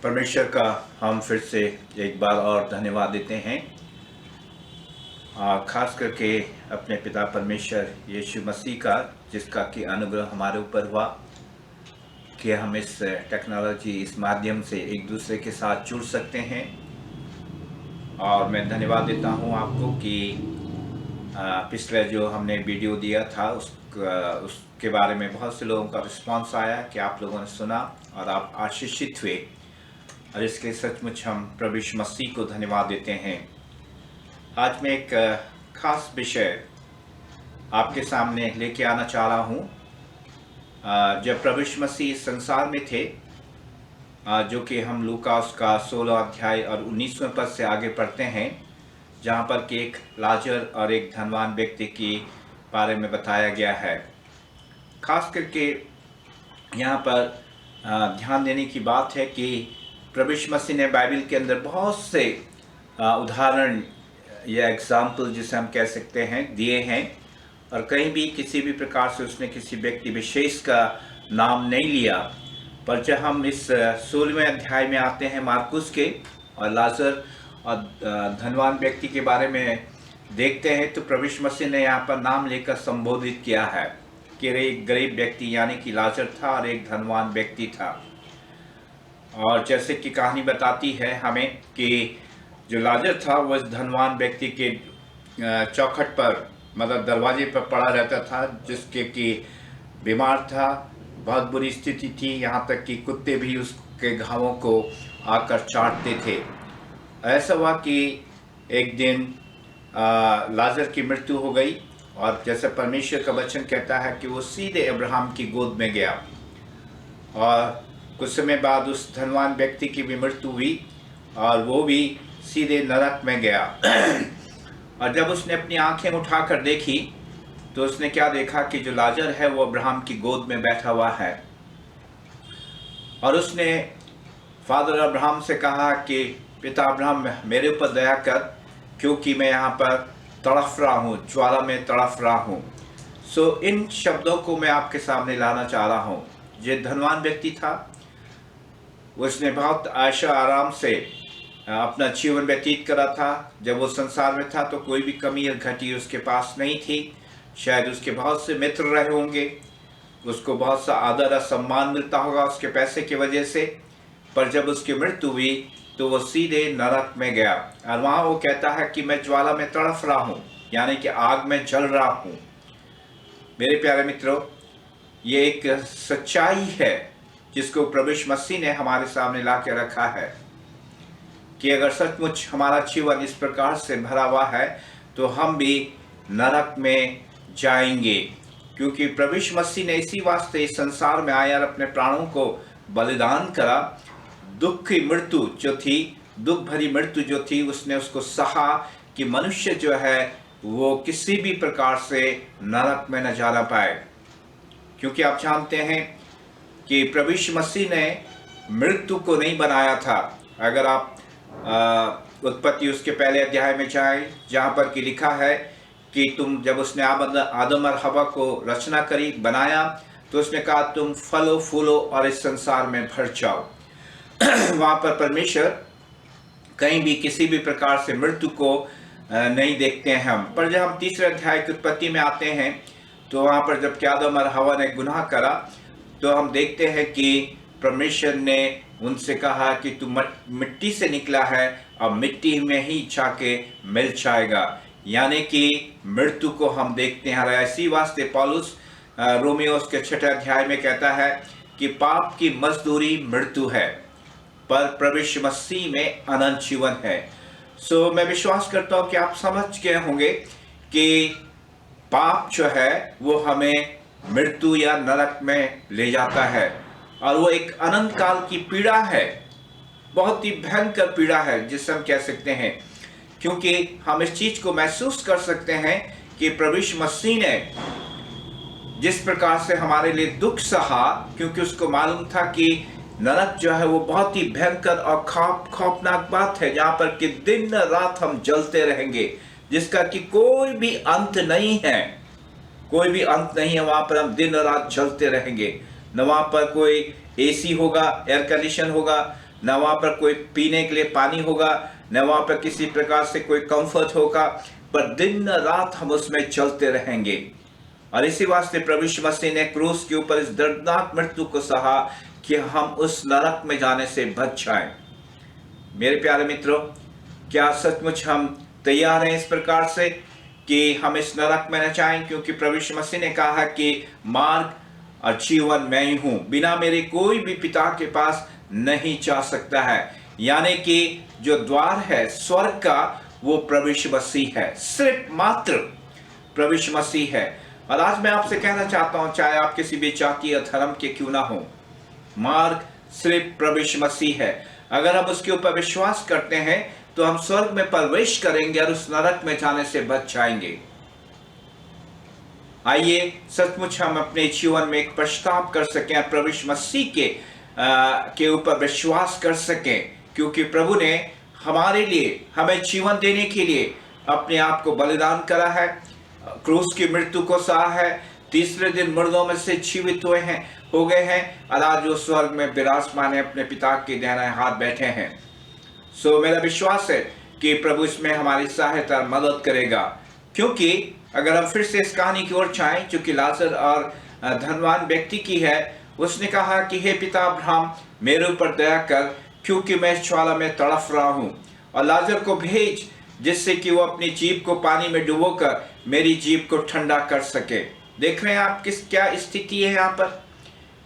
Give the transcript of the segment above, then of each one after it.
परमेश्वर का हम फिर से एक बार और धन्यवाद देते हैं। खास करके अपने पिता परमेश्वर यीशु मसीह का, जिसका कि अनुग्रह हमारे ऊपर हुआ कि हम इस टेक्नोलॉजी, इस माध्यम से एक दूसरे के साथ जुड़ सकते हैं। और मैं धन्यवाद देता हूं आपको कि पिछले जो हमने वीडियो दिया था उसके बारे में बहुत से लोगों का रिस्पांस आया कि आप लोगों ने सुना और आप आशीषित हुए, और इसके सचमुच हम प्रभु यीशु मसीह को धन्यवाद देते हैं। आज मैं एक खास विषय आपके सामने लेके आना चाह रहा हूँ। जब प्रभु यीशु मसीह संसार में थे, जो कि हम लूका उसका 16 अध्याय और 19वें पद से आगे पढ़ते हैं, जहाँ पर कि एक लाजर और एक धनवान व्यक्ति के बारे में बताया गया है। खास करके यहाँ पर ध्यान देने की बात है कि प्रभु यीशु मसीह ने बाइबल के अंदर बहुत से उदाहरण या एग्जाम्पल, जिसे हम कह सकते हैं, दिए हैं, और कहीं भी किसी भी प्रकार से उसने किसी व्यक्ति विशेष का नाम नहीं लिया। पर जब हम इस 16वें अध्याय में आते हैं मार्कुस के, और लाजर और धनवान व्यक्ति के बारे में देखते हैं, तो प्रभु यीशु मसीह ने यहाँ पर नाम लेकर संबोधित किया है कि एक गरीब व्यक्ति यानी कि लाजर था और एक धनवान व्यक्ति था। और जैसे कि कहानी बताती है हमें कि जो लाजर था वह इस धनवान व्यक्ति के चौखट पर, मतलब दरवाजे पर पड़ा रहता था, जिसके कि बीमार था, बहुत बुरी स्थिति थी, यहाँ तक कि कुत्ते भी उसके घावों को आकर चाटते थे। ऐसा हुआ कि एक दिन लाजर की मृत्यु हो गई, और जैसे परमेश्वर का वचन कहता है कि वो सीधे अब्राहम की गोद में गया, और कुछ समय बाद उस धनवान व्यक्ति की भी मृत्यु हुई और वो भी सीधे नरक में गया। और जब उसने अपनी आंखें उठाकर देखी तो उसने क्या देखा कि जो लाजर है वो अब्राहम की गोद में बैठा हुआ है। और उसने फादर अब्राहम से कहा कि पिता अब्राहम, मेरे ऊपर दया कर, क्योंकि मैं यहाँ पर तड़फ रहा हूँ, ज्वाला में तड़फ रहा हूँ। सो इन शब्दों को मैं आपके सामने लाना चाह रहा हूँ। जो धनवान व्यक्ति था, उसने बहुत आयशा आराम से अपना जीवन व्यतीत करा था। जब वो संसार में था तो कोई भी कमी या घटी उसके पास नहीं थी। शायद उसके बहुत से मित्र रहे होंगे, उसको बहुत सा आदर और सम्मान मिलता होगा उसके पैसे की वजह से। पर जब उसकी मृत्यु हुई तो वो सीधे नरक में गया, और वहाँ वो कहता है कि मैं ज्वाला में तड़फ रहा हूँ, यानी कि आग में जल रहा हूँ। मेरे प्यारे मित्रों, ये एक सच्चाई है जिसको प्रभु यीशु मसीह ने हमारे सामने ला के रखा है कि अगर सचमुच हमारा जीवन इस प्रकार से भरा हुआ है तो हम भी नरक में जाएंगे, क्योंकि प्रभु यीशु मसीह ने इसी वास्ते इस संसार में आया और अपने प्राणों को बलिदान करा। दुख की मृत्यु जो थी, दुख भरी मृत्यु जो थी, उसने उसको सहा कि मनुष्य जो है वो किसी भी प्रकार से नरक में न जाना पाए। क्योंकि आप जानते हैं कि प्रभु यीशु मसीह ने मृत्यु को नहीं बनाया था। अगर आप उत्पत्ति उसके पहले अध्याय में जाए, जहाँ पर कि लिखा है कि तुम, जब उसने आदम और हवा को रचना करी, बनाया, तो उसने कहा तुम फलो फूलो और इस संसार में भर जाओ। वहाँ पर परमेश्वर कहीं भी किसी भी प्रकार से मृत्यु को नहीं देखते हैं हम। पर जब हम तीसरे अध्याय की उत्पत्ति में आते हैं तो वहाँ पर जब आदम और हवा ने गुनाह करा, तो हम देखते हैं कि परमेश्वर ने उनसे कहा कि तू मिट्टी से निकला है और मिट्टी में ही जाके मिल जाएगा, यानी कि मृत्यु को हम देखते हैं। ऐसी वास्ते पौलुस रोमियो उसके 6 अध्याय में कहता है कि पाप की मजदूरी मृत्यु है, पर प्रभु यीशु मसीह में अनंत जीवन है। सो मैं विश्वास करता हूँ कि आप समझ गए होंगे कि पाप जो है वो हमें मृत्यु या नरक में ले जाता है, और वो एक अनंत काल की पीड़ा है, बहुत ही भयंकर पीड़ा है जिसे हम कह सकते हैं। क्योंकि हम इस चीज को महसूस कर सकते हैं कि प्रभु यीशु मसीह ने जिस प्रकार से हमारे लिए दुख सहा, क्योंकि उसको मालूम था कि नरक जो है वो बहुत ही भयंकर और खौफनाक बात है, जहाँ पर कि दिन रात हम जलते रहेंगे, जिसका कि कोई भी अंत नहीं है, कोई भी अंत नहीं है। वहाँ पर हम दिन रात जलते रहेंगे, न वहाँ पर कोई एसी होगा, एयर कंडीशन होगा, न वहाँ पर कोई पीने के लिए पानी होगा, न वहाँ पर किसी प्रकार से कोई कंफर्ट होगा, पर दिन रात हम उसमें चलते रहेंगे। और इसी वास्ते प्रभु यीशु मसीह ने क्रूस के ऊपर इस दर्दनाक मृत्यु को सहा कि हम उस नरक में जाने से बच जाएं। मेरे प्यारे मित्रों, क्या सचमुच हम तैयार हैं इस प्रकार से कि हम इस नरक में न जाएं? क्योंकि प्रभु यीशु मसीह ने कहा कि मार्ग और जीवन मैं ही हूं, बिना मेरे कोई भी पिता के पास नहीं जा सकता है। यानी कि जो द्वार है स्वर्ग का वो प्रभु यीशु मसीह है, सिर्फ मात्र प्रभु यीशु मसीह है। और आज मैं आपसे कहना चाहता हूं, चाहे आप किसी भी जाति या धर्म के क्यों ना हो, मार्ग सिर्फ प्रभु यीशु मसीह है। अगर हम उसके ऊपर विश्वास करते हैं तो हम स्वर्ग में प्रवेश करेंगे और उस नरक में जाने से बच जाएंगे। आइए सचमुच हम अपने जीवन में एक पश्चाताप कर सकें, प्रभु यीशु मसीह के ऊपर विश्वास कर सकें, क्योंकि प्रभु ने हमारे लिए, हमें जीवन देने के लिए अपने आप को बलिदान करा है, क्रूस की मृत्यु को सहा है, तीसरे दिन मुर्दों में से जीवित हो गए हैं और आज वो स्वर्ग में विराजमान है, अपने पिता के दाहिने हाथ बैठे हैं। सो मेरा विश्वास है कि प्रभु इसमें हमारी सहायता मदद करेगा। क्योंकि अगर हम फिर से इस कहानी की ओर चाहें, जो कि लाजर और धनवान व्यक्ति की है, उसने कहा कि हे पिता अब्राहम, मेरे ऊपर दया कर, क्योंकि मैं इस ज्वाला में तड़फ रहा हूँ, और लाजर को भेज जिससे कि वो अपनी जीभ को पानी में डुबोकर मेरी जीभ को ठंडा कर सके। देख रहे हैं आप क्या स्थिति है यहाँ पर।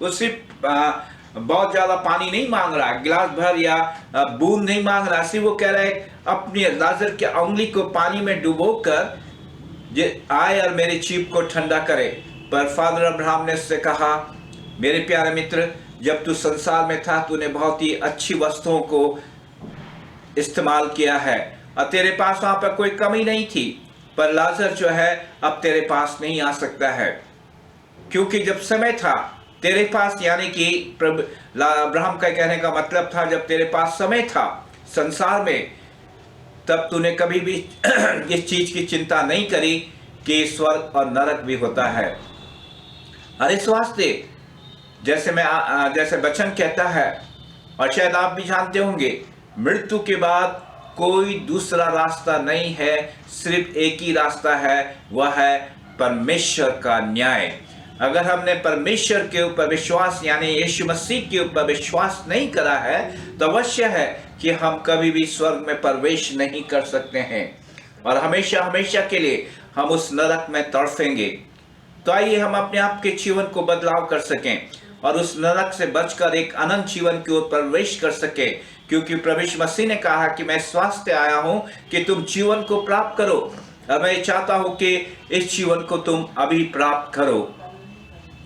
वो सिर्फ बहुत ज्यादा पानी नहीं मांग रहा, गिलास भर या बूंद नहीं मांग रहा, सिर्फ वो कह रहा है अपनी लाजर के उंगली को पानी में डुबोकर आए और मेरी जीभ को ठंडा करे। पर फादर अब्राहम ने उससे कहा, मेरे प्यारे मित्र, जब तू संसार में था तूने बहुत ही अच्छी वस्तुओं को इस्तेमाल किया है और तेरे पास वहां पर कोई कमी नहीं थी, पर लाजर जो है अब तेरे पास नहीं आ सकता है, क्योंकि जब समय था तेरे पास, यानी कि अब्राहम का कहने का मतलब था जब तेरे पास समय था संसार में, तब तूने कभी भी इस चीज की चिंता नहीं करी कि स्वर्ग और नरक भी होता है। और इस वास्ते जैसे वचन कहता है, और शायद आप भी जानते होंगे, मृत्यु के बाद कोई दूसरा रास्ता नहीं है, सिर्फ एक ही रास्ता है, वह है परमेश्वर का न्याय। अगर हमने परमेश्वर के ऊपर विश्वास, यानी यीशु मसीह के ऊपर विश्वास नहीं करा है, तो अवश्य है कि हम कभी भी स्वर्ग में प्रवेश नहीं कर सकते हैं और हमेशा हमेशा के लिए हम उस नरक में तड़फेंगे। तो आइए हम अपने आप के जीवन को बदलाव कर सकें और उस नरक से बचकर एक अनंत जीवन की ओर प्रवेश कर सके, क्योंकि प्रभु यीशु मसीह ने कहा कि मैं स्वास्थ्य आया हूं कि तुम जीवन को प्राप्त करो। अब मैं चाहता हूं कि इस जीवन को तुम अभी प्राप्त करो।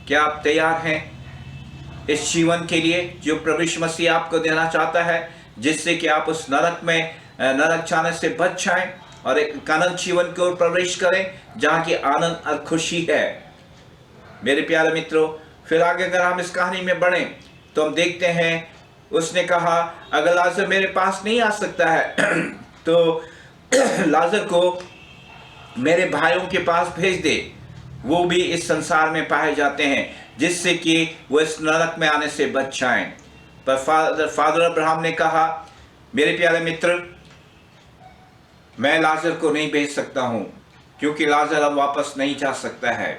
क्या आप तैयार हैं इस जीवन के लिए जो प्रभु यीशु मसीह आपको देना चाहता है, जिससे कि आप उस नरक जाने से बच जाएं और एक अनंत जीवन की ओर प्रवेश करें जहां की आनंद और खुशी है। मेरे प्यारे मित्रों, फिर आगे अगर हम इस कहानी में बढ़े तो हम देखते हैं, उसने कहा अगर लाजर मेरे पास नहीं आ सकता है तो लाजर को मेरे भाइयों के पास भेज दे, वो भी इस संसार में पाए जाते हैं, जिससे कि वो इस नरक में आने से बच जाएं। पर फादर अब्राहम ने कहा, मेरे प्यारे मित्र, मैं लाजर को नहीं भेज सकता हूं, क्योंकि लाजर अब वापस नहीं जा सकता है।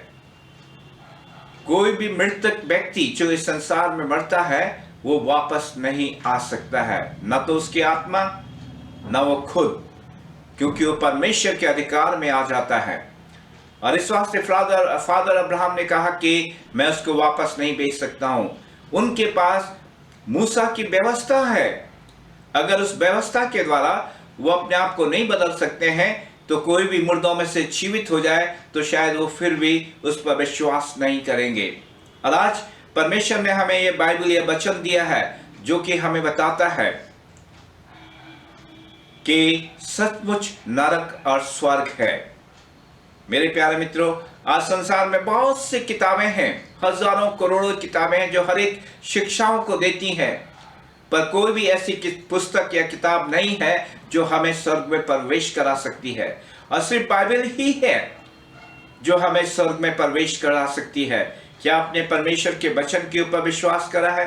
कोई भी मृतक व्यक्ति जो इस संसार में मरता है वो वापस नहीं आ सकता है, न तो उसकी आत्मा न वो खुद, क्योंकि वो परमेश्वर के अधिकार में आ जाता है। और इस वास्ते फादर अब्राहम ने कहा कि मैं उसको वापस नहीं भेज सकता हूं। उनके पास मूसा की व्यवस्था है, अगर उस व्यवस्था के द्वारा वो अपने आप को नहीं बदल सकते हैं तो कोई भी मुर्दों में से जीवित हो जाए तो शायद वो फिर भी उस पर विश्वास नहीं करेंगे। और आज परमेश्वर ने हमें ये बाइबल, ये वचन दिया है जो कि हमें बताता है कि सचमुच नरक और स्वर्ग है। मेरे प्यारे मित्रों, आज संसार में बहुत सी किताबें हैं, हजारों करोड़ों किताबें हैं जो हर एक शिक्षाओं को देती हैं, पर कोई भी ऐसी पुस्तक या किताब नहीं है जो हमें स्वर्ग में प्रवेश करा सकती है। और सिर्फ बाइबल ही है जो हमें स्वर्ग में प्रवेश करा सकती है। क्या आपने परमेश्वर के वचन के ऊपर विश्वास करा है?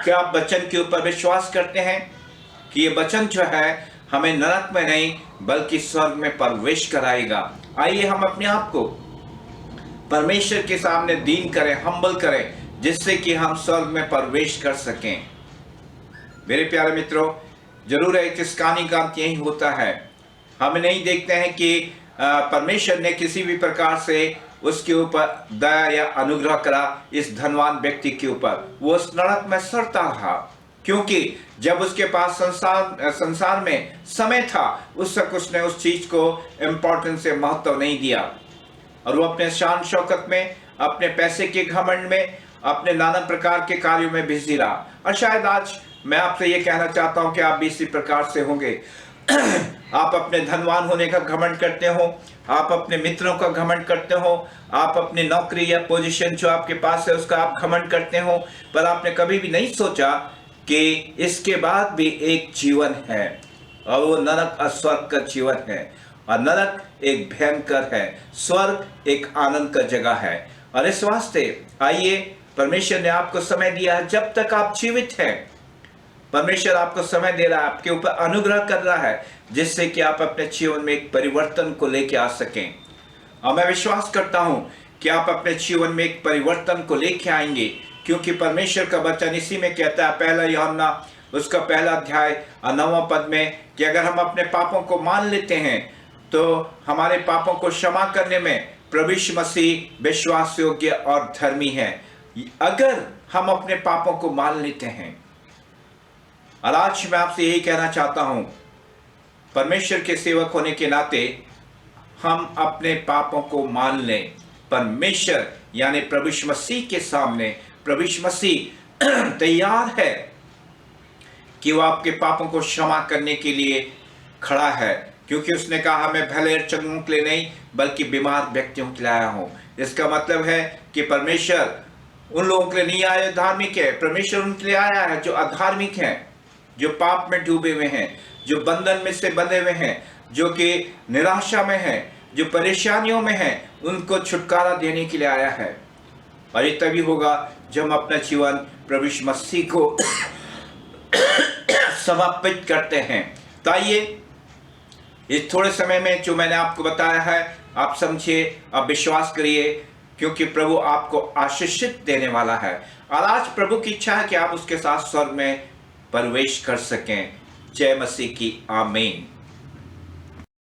क्या आप वचन के ऊपर विश्वास करते हैं कि ये वचन जो है हमें नरक में नहीं बल्कि स्वर्ग में प्रवेश कराएगा? आइए हम अपने आप को परमेश्वर के सामने दीन करें, हम्बल करें, जिससे कि हम स्वर्ग में प्रवेश कर सकें। मेरे प्यारे मित्रों, जरूर है इस कहानी का अंत यही होता है। हम नहीं देखते हैं कि परमेश्वर ने किसी भी प्रकार से उसके ऊपर दया या अनुग्रह करा इस धनवान व्यक्ति के ऊपर। वो उस नरक में सड़ता रहा, क्योंकि जब उसके पास संसार में समय था उस वक्त उसने उस चीज को इम्पोर्टेंस से महत्व नहीं दिया, और वो अपने शान शौकत में, अपने पैसे के घमंड में, अपने नाना प्रकार के कार्यों में बिजी रहा। और शायद आज मैं आपसे ये कहना चाहता हूं कि आप भी इसी प्रकार से होंगे। आप अपने धनवान होने का घमंड करते हो, आप अपने मित्रों का घमंड करते हो, आप अपनी नौकरी या पोजीशन जो आपके पास है उसका आप घमंड करते हो, पर आपने कभी भी नहीं सोचा कि इसके बाद भी एक जीवन है, और वो नरक और स्वर्ग का जीवन है। और नरक एक भयंकर है, स्वर्ग एक आनंद का जगह है। और इस वास्ते आइए, परमेश्वर ने आपको समय दिया है, जब तक आप जीवित हैं परमेश्वर आपको समय दे रहा है, आपके ऊपर अनुग्रह कर रहा है, जिससे कि आप अपने जीवन में एक परिवर्तन को लेके आ सकें। और मैं विश्वास करता हूं कि आप अपने जीवन में एक परिवर्तन को लेके आएंगे, क्योंकि परमेश्वर का वचन इसी में कहता है, पहला यूहन्ना उसका 1 अध्याय 9वां पद में, कि अगर हम अपने पापों को मान लेते हैं तो हमारे पापों को क्षमा करने में प्रभु यीशु मसीह विश्वास योग्य और धर्मी है। अगर हम अपने पापों को मान लेते हैं, और आज मैं आपसे यही कहना चाहता हूं, परमेश्वर के सेवक होने के नाते हम अपने पापों को मान लें। परमेश्वर यानी प्रभु यीशु मसीह के सामने प्रभु यीशु मसीह तैयार है कि वो आपके पापों को क्षमा करने के लिए खड़ा है, क्योंकि उसने कहा मैं भले और चंगों के लिए नहीं बल्कि बीमार व्यक्तियों के लिए आया हूं। इसका मतलब है कि परमेश्वर उन लोगों के लिए नहीं आया जो धार्मिक है, परमेश्वर उनके लिए आया है जो अधार्मिक हैं, जो पाप में डूबे हुए हैं, जो बंधन में से बंधे हुए हैं, जो कि निराशा में हैं, जो परेशानियों में हैं, उनको छुटकारा देने के लिए आया है। और ये तभी होगा जब हम अपना जीवन प्रभु यीशु मसीह को समर्पित करते हैं। तो आइए, इस थोड़े समय में जो मैंने आपको बताया है आप समझिए, आप विश्वास करिए, क्योंकि प्रभु आपको आशीषित देने वाला है। और आज प्रभु की इच्छा है कि आप उसके साथ स्वर्ग में प्रवेश कर सकें। जय मसीह की आमीन।